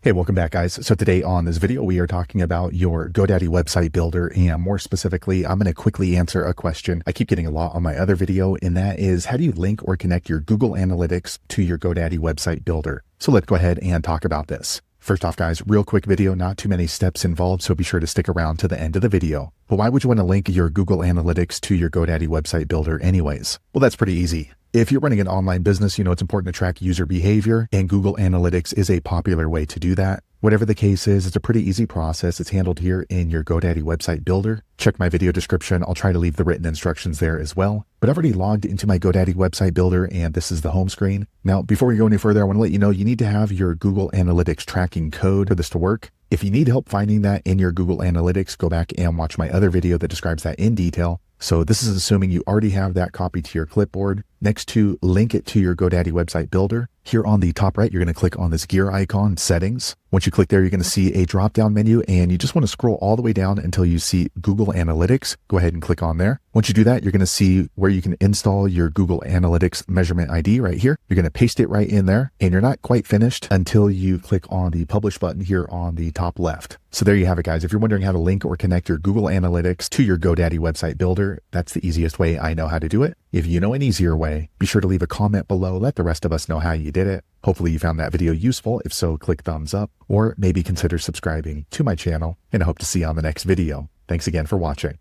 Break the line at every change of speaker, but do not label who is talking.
Hey, welcome back, guys. So today on this video, we are talking about your GoDaddy website builder, and more specifically, I'm going to quickly answer a question I keep getting a lot on my other video, and that is, how do you link or connect your Google Analytics to your GoDaddy website builder? So let's go ahead and talk about this. First off, guys, real quick video, not too many steps involved, so be sure to stick around to the end of the video. But why would you want to link your Google Analytics to your GoDaddy website builder anyways? Well, that's pretty easy. If you're running an online business, you know it's important to track user behavior, and Google Analytics is a popular way to do that. Whatever the case is, it's a pretty easy process. It's handled here in your GoDaddy website builder. Check my video description. I'll try to leave the written instructions there as well. But I've already logged into my GoDaddy website builder, and this is the home screen. Now, before we go any further, I want to let you know you need to have your Google Analytics tracking code for this to work. If you need help finding that in your Google Analytics, go back and watch my other video that describes that in detail. So this is assuming you already have that copied to your clipboard. Next to link it to your GoDaddy website builder, here on the top right, you're going to click on this gear icon, settings. Once you click there, you're going to see a drop-down menu, and you just want to scroll all the way down until you see Google Analytics. Go ahead and click on there. Once you do that, you're going to see where you can install your Google Analytics measurement ID right here. You're going to paste it right in there, and you're not quite finished until you click on the publish button here on the top left. So there you have it, guys. If you're wondering how to link or connect your Google Analytics to your GoDaddy website builder, that's the easiest way I know how to do it. If you know an easier way, be sure to leave a comment below. Let the rest of us know how you did it. Hopefully you found that video useful. If so, click thumbs up, or maybe consider subscribing to my channel, and I hope to see you on the next video. Thanks again for watching.